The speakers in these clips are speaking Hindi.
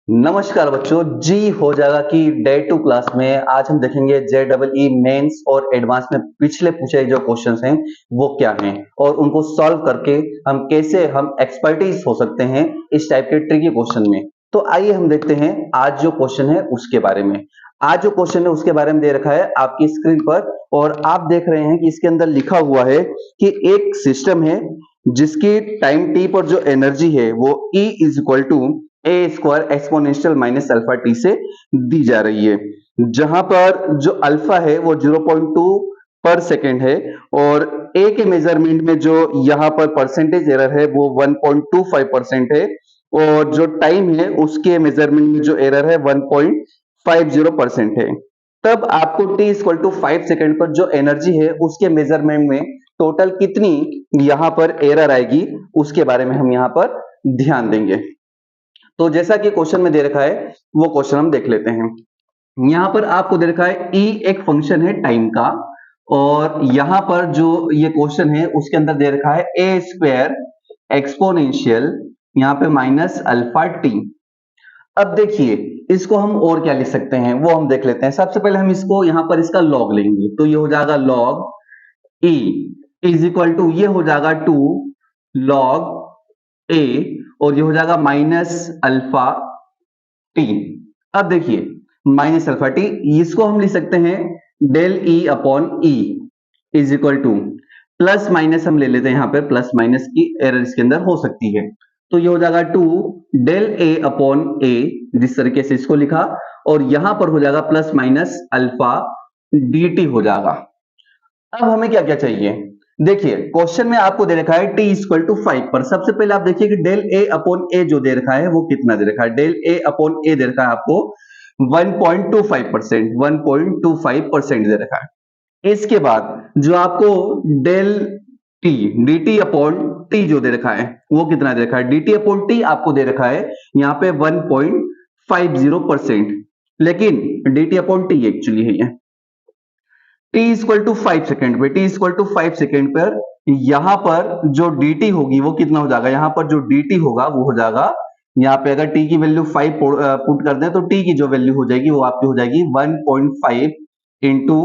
नमस्कार बच्चों, जी हो जाएगा कि डे 2 क्लास में आज हम देखेंगे JEE मेंस और एडवांस में पिछले पूछे जो क्वेश्चंस हैं वो क्या हैं और उनको सॉल्व करके हम कैसे एक्सपर्टीज हो सकते हैं इस टाइप के ट्रिकी क्वेश्चन में। तो आइए हम देखते हैं आज जो क्वेश्चन है उसके बारे में। आज जो क्वेश्चन है उसके बारे में दे रखा है आपकी स्क्रीन पर और आप देख रहे हैं कि इसके अंदर लिखा हुआ है कि एक सिस्टम है जिसकी टाइम टी पर जो एनर्जी है वो E is equal to A square exponential minus alpha T से दी जा रही है, जहां पर जो अल्फा है वो 0.2 पर सेकेंड है और ए के मेजरमेंट में जो यहाँ पर परसेंटेज एरर है वो 1.25% है और जो टाइम है उसके मेजरमेंट में जो एरर है 1.50% है। तब आपको t इक्वल टू 5 सेकेंड पर जो एनर्जी है उसके मेजरमेंट में टोटल कितनी यहाँ पर एरर आएगी उसके बारे में हम यहाँ पर ध्यान देंगे। तो जैसा कि क्वेश्चन में दे रखा है वो क्वेश्चन हम देख लेते हैं। यहां पर आपको दे रखा है ई एक फंक्शन है टाइम का और यहां पर जो ये क्वेश्चन है उसके अंदर दे रखा है ए स्क्वायर एक्सपोनेंशियल यहां पे माइनस अल्फा टी। अब देखिए इसको हम और क्या लिख सकते हैं वो हम देख लेते हैं। सबसे पहले हम इसको यहां पर इसका लॉग लेंगे तो ये हो जाएगा log E is equal to ये हो जाएगा 2 लॉग ए और ये हो जाएगा माइनस अल्फा टी। अब देखिए माइनस अल्फा टी इसको हम लिख सकते हैं del E upon E is equal to plus minus हम ले लेते हैं यहाँ पे प्लस माइनस की एरर इसके अंदर हो सकती है तो ये हो जाएगा 2 डेल ए अपॉन ए जिस तरीके से इसको लिखा और यहां पर हो जाएगा plus minus alpha D T हो जाएगा। अब हमें क्या क्या चाहिए देखिए क्वेश्चन में आपको दे रखा है t इक्वल टू 5 पर सबसे पहले आप देखिए कि डेल a अपॉन ए जो दे रखा है वो कितना दे रखा है। डेल a अपॉन ए दे रखा है आपको 1.25% दे रखा है। इसके बाद जो आपको del T dt upon T जो दे रखा है वो कितना दे रखा है। dt अपॉन टी आपको दे रखा है यहाँ पे 1.50%, लेकिन dt अपॉन टी एक्चुअली है ये t इक्वल टू 5 सेकेंड पे t इक्वल टू 5 सेकेंड पर यहां पर जो dt होगी वो कितना हो जाएगा। यहां पर जो dt होगा वो हो जाएगा यहाँ पे अगर t की वैल्यू 5 पुट कर दें तो t की जो वैल्यू हो जाएगी वो आपकी हो जाएगी 1.5 इंटू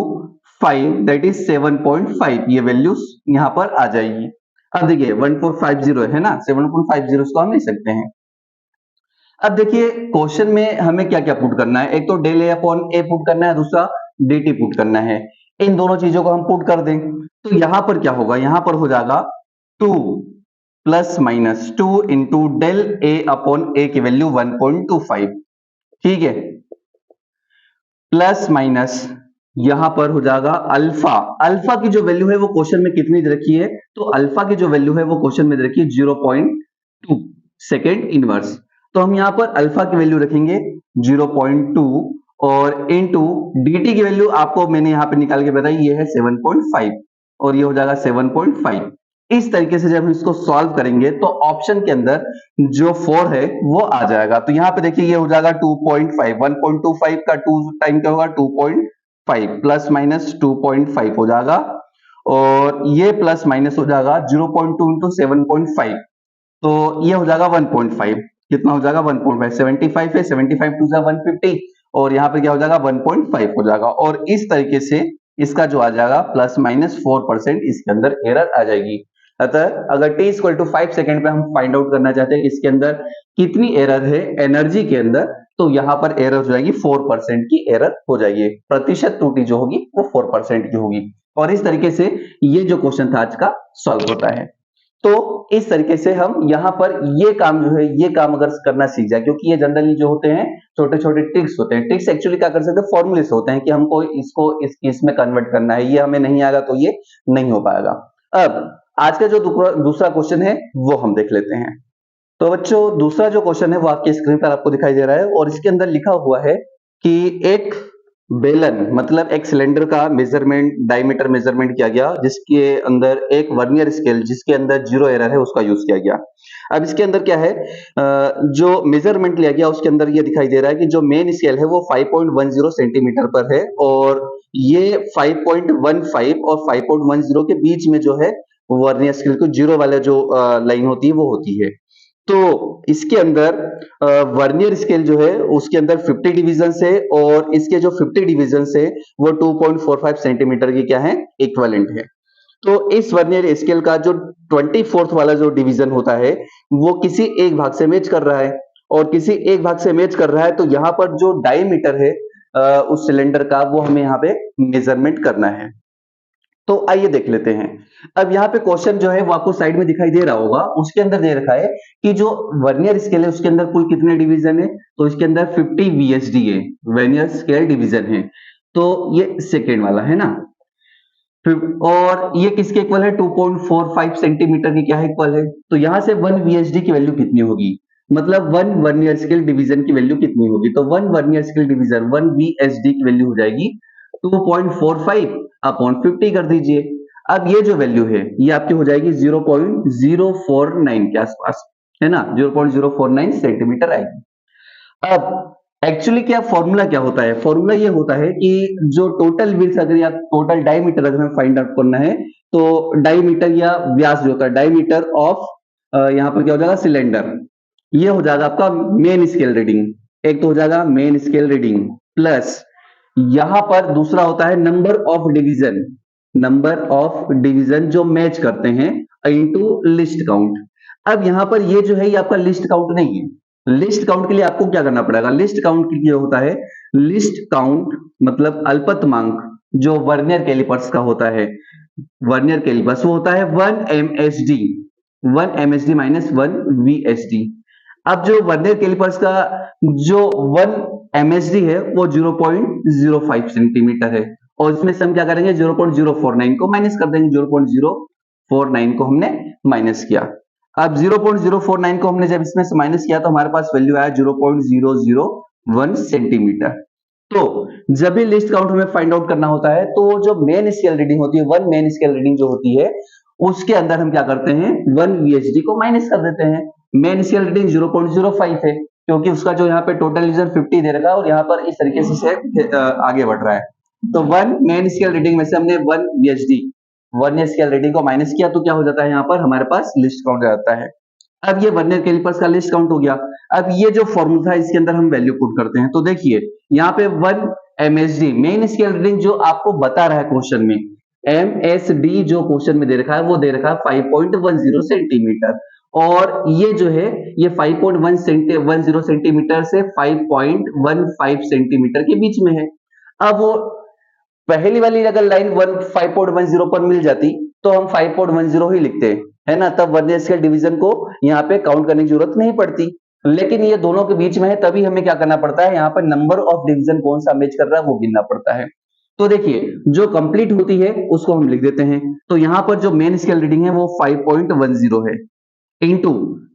5 दैट इज 7.5 ये वैल्यू यहाँ पर आ जाएगी। अब देखिए 1450 है ना 7.50 इसको हम लिख सकते हैं। अब देखिए क्वेश्चन में हमें क्या क्या पुट करना है। एक तो del A upon A put करना है, दूसरा dt पुट करना है। इन दोनों चीजों को हम पुट कर दें तो यहां पर क्या होगा, यहां पर हो जाएगा 2 plus minus 2 into del A upon ए की वैल्यू 1.25, ठीक है, प्लस माइनस यहां पर हो जाएगा अल्फा। अल्फा की जो वैल्यू है वो क्वेश्चन में कितनी दे रखी है, तो अल्फा की जो वैल्यू है वो क्वेश्चन में दे रखी है 0.2 सेकेंड इनवर्स। तो हम यहां पर अल्फा की वैल्यू रखेंगे 0.2 और इनटू dt की वैल्यू आपको मैंने यहां पे निकाल के बताई ये है 7.5 और ये हो जाएगा 7.5। इस तरीके से जब हम इसको सॉल्व करेंगे तो ऑप्शन के अंदर जो 4 है वो आ जाएगा। तो यहाँ पे देखिए ये हो जाएगा 2.5, 1.25 का 2 टाइम क्या होगा 2.5 प्लस माइनस 2.5 हो जाएगा और ये प्लस माइनस हो जाएगा 0.2 इंटू 7.5 तो ये हो जाएगा 1.5। कितना हो जाएगा 1.5, 75 है 75 टू 150 और यहाँ पे क्या हो जाएगा 1.5 हो जाएगा और इस तरीके से इसका जो आ जाएगा प्लस माइनस 4% इसके अंदर एरर आ जाएगी। अतः अगर t इक्वल टू 5 सेकेंड पे हम फाइंड आउट करना चाहते हैं इसके अंदर कितनी एरर है एनर्जी के अंदर तो यहाँ पर एरर हो जाएगी 4% की एरर हो जाएगी। प्रतिशत त्रुटि जो होगी वो 4% की होगी और इस तरीके से ये जो क्वेश्चन था आज का सॉल्व होता है। तो इस तरीके से हम यहाँ पर ये काम जो है ये काम अगर करना सीख जाए, क्योंकि ये जनरली जो होते हैं छोटे छोटे ट्रिक्स होते हैं। ट्रिक्स एक्चुअली क्या कर सकते हैं, फॉर्मूले से होते हैं कि हमको इसको इसमें कन्वर्ट करना है, ये हमें नहीं आएगा तो ये नहीं हो पाएगा। अब आज का जो दूसरा क्वेश्चन है वो हम देख लेते हैं। तो बच्चों दूसरा जो क्वेश्चन है वो आपकी स्क्रीन पर आपको दिखाई दे रहा है और इसके अंदर लिखा हुआ है कि एक बेलन मतलब एक सिलेंडर का मेजरमेंट डायमीटर मेजरमेंट किया गया जिसके अंदर एक वर्नियर स्केल जिसके अंदर 0 एरर है उसका यूज किया गया। अब इसके अंदर क्या है जो मेजरमेंट लिया गया उसके अंदर ये दिखाई दे रहा है कि जो मेन स्केल है वो 5.10 सेंटीमीटर पर है और ये 5.15 और 5.10 के बीच में जो है वर्नियर स्केल को 0 वाला जो लाइन होती है वो होती है। तो इसके अंदर वर्नियर स्केल जो है उसके अंदर 50 डिविजन है और इसके जो 50 डिविजन है वो 2.45 सेंटीमीटर की क्या है, इक्विवेलेंट है। तो इस वर्नियर स्केल का जो 24th वाला जो डिवीजन होता है वो किसी एक भाग से मैच कर रहा है, और किसी एक भाग से मैच कर रहा है तो यहाँ पर जो डायमीटर है उस सिलेंडर का वो हमें यहाँ पे मेजरमेंट करना है। तो आइए देख लेते हैं। अब यहाँ पे क्वेश्चन जो है वो आपको साइड में दिखाई दे रहा होगा, उसके अंदर दे रखा है कि जो वर्नियर स्केल है उसके अंदर कुल कितने डिवीजन है, तो इसके अंदर 50 VSD है, वर्नियर स्केल डिवीजन है। तो ये सेकेंड वाला है ना, और ये किसके इक्वल है, 2.45 सेंटीमीटर की क्या है, इक्वल है। तो यहां से 1 VSD की वैल्यू कितनी होगी, मतलब 1 वर्नियर स्केल डिवीजन की वैल्यू कितनी होगी, तो 1 वर्नियर स्केल डिवीजन 1 VSD की वैल्यू हो जाएगी 2.45 अपॉन 50 कर दीजिए। अब ये जो वैल्यू है ये आपकी हो जाएगी 0.049 के आसपास, है ना, 0.049 सेंटीमीटर आएगी। अब एक्चुअली क्या फॉर्मूला क्या होता है, फॉर्मूला ये होता है कि जो टोटल विड्थ अगर या टोटल डायमीटर अगर हमें फाइंड आउट करना है तो डायमीटर या व्यास जो होता है, डायमीटर ऑफ यहाँ पर क्या हो जाएगा, सिलेंडर, ये हो जाएगा आपका मेन स्केल रीडिंग, एक तो हो जाएगा मेन स्केल रीडिंग, प्लस यहां पर दूसरा होता है number of division, number of division जो मैच करते हैं इनटू लिस्ट काउंट। अब यहां पर ये जो है ये आपका लिस्ट काउंट नहीं है, लिस्ट काउंट के लिए आपको क्या करना पड़ेगा, लिस्ट काउंट के लिए होता है, लिस्ट काउंट मतलब अल्पतमांक जो वर्नियर कैलिपर्स का होता है, वर्नियर कैलिपर्स वो होता है 1 MSD, 1 MSD माइनस 1 VSD। अब जो वर्नियर कैलिपर्स का जो 1 MSD है वो 0.05 सेंटीमीटर है, और इसमें से हम क्या करेंगे 0.049 को माइनस कर देंगे, 0.049 को हमने माइनस किया। अब 0.049 को हमने जब इसमें से माइनस किया तो हमारे पास वैल्यू आया 0.001 सेंटीमीटर। तो जब भी लिस्ट काउंट हमें फाइंड आउट करना होता है तो जो मेन स्केल रीडिंग होती है, 1 मेन स्केल रीडिंग जो होती है उसके अंदर हम क्या करते हैं 1 VSD को माइनस कर देते हैं। मेन स्केल रीडिंग 0.05 है क्योंकि उसका जो यहाँ पे टोटल डिवीजन 50 दे रखा है और यहाँ पर इस तरीके से आगे बढ़ रहा है, तो 1 मेन स्केल रीडिंग में से हमने 1 VSD वर्नियर स्केल रीडिंग को माइनस किया तो क्या हो जाता है, यहाँ पर हमारे पास लिस्ट काउंट आ जाता है। अब ये वर्नियर कैलिपर्स का लिस्ट काउंट हो गया। अब ये जो फॉर्मूला है इसके अंदर हम वैल्यू पुट करते हैं, तो देखिए यहाँ पे 1 MSD मेन स्केल रीडिंग जो आपको बता रहा है क्वेश्चन में, MSD जो क्वेश्चन में दे रखा है वो दे रखा है 5.10 सेंटीमीटर, और ये जो है ये 5.10 सेंटीमीटर से 5.15 सेंटीमीटर के बीच में है। अब वो पहली वाली अगर लाइन 5.10 पर मिल जाती तो हम 5.10 ही लिखते हैं, है ना, तब वर्नियर स्केल डिवीजन को यहाँ पे काउंट करने की जरूरत नहीं पड़ती। लेकिन ये दोनों के बीच में है तभी हमें क्या करना पड़ता है, यहाँ पर नंबर ऑफ डिवीजन कौन सा मैच कर रहा है वो गिनना पड़ता है। तो देखिए जो कंप्लीट होती है उसको हम लिख देते हैं, तो यहाँ पर जो मेन स्केल रीडिंग है वो 5.10 है, इंटू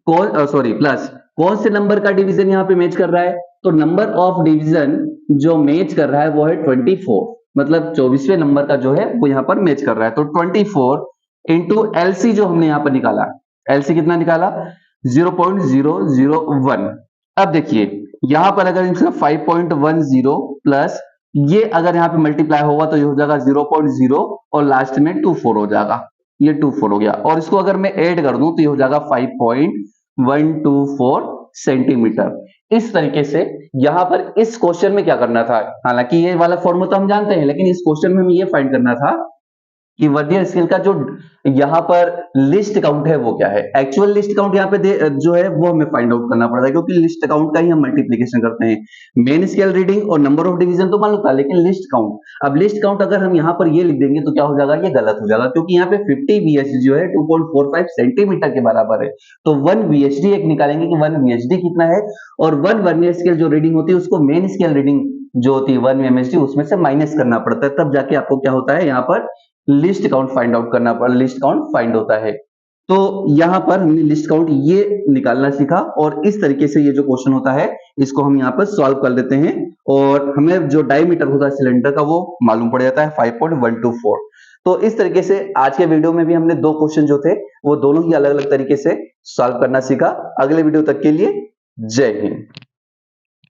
प्लस कौन से नंबर का डिवीजन यहाँ पे मैच कर रहा है, तो नंबर ऑफ डिवीजन जो मैच कर रहा है वो है 24, मतलब 24वें नंबर का जो है वो यहाँ पर मैच कर रहा है। तो 24 इंटू LC जो हमने यहाँ पर निकाला, LC कितना निकाला 0.001। अब देखिए यहाँ पर अगर इसका 5.10 प्लस ये अगर यहाँ पे मल्टीप्लाई होगा तो ये हो जाएगा 0.0 और लास्ट में 24 हो जाएगा, ये 24 हो गया, और इसको अगर मैं ऐड कर दूं तो ये हो जाएगा 5.124 सेंटीमीटर। इस तरीके से यहां पर इस क्वेश्चन में क्या करना था, हालांकि ये वाला फॉर्मूला तो हम जानते हैं लेकिन इस क्वेश्चन में हमें ये फाइंड करना था कि वर्नियर स्केल का जो यहाँ पर लिस्ट काउंट है वो क्या है, एक्चुअल लिस्ट काउंट यहाँ पे जो है वो हमें फाइंड आउट करना पड़ता है, क्योंकि लिस्ट काउंट का ही हम मल्टीप्लीकेशन करते हैं। मेन स्केल रीडिंग और नंबर ऑफ डिवीजन तो मालूम था, लेकिन लिस्ट काउंट, अब लिस्ट काउंट अगर हम यहाँ पर ये लिख देंगे तो क्या हो जाएगा, ये गलत हो जाएगा, क्योंकि यहाँ पे 50 VSD जो है 2.45 सेंटीमीटर के बराबर है। तो 1 VSD एक निकालेंगे कि 1 VSD कितना है, और 1 वर्नियर स्केल जो रीडिंग होती है उसको मेन स्केल रीडिंग जो होती है 1 MSD उसमें से माइनस करना पड़ता है, तब जाके आपको क्या होता है यहाँ पर लिस्ट काउंट फाइंड आउट करना पड़ा, लिस्ट काउंट फाइंड होता है। तो यहां पर हमने लिस्ट काउंट ये निकालना सीखा, और इस तरीके से ये जो क्वेश्चन होता है इसको हम यहाँ पर सॉल्व कर लेते हैं, और हमें जो डायमीटर होता है सिलेंडर का वो मालूम पड़ जाता है 5.124। तो इस तरीके से आज के वीडियो में भी हमने दो क्वेश्चन जो थे वो दोनों ही अलग अलग तरीके से सॉल्व करना सीखा। अगले वीडियो तक के लिए जय हिंद।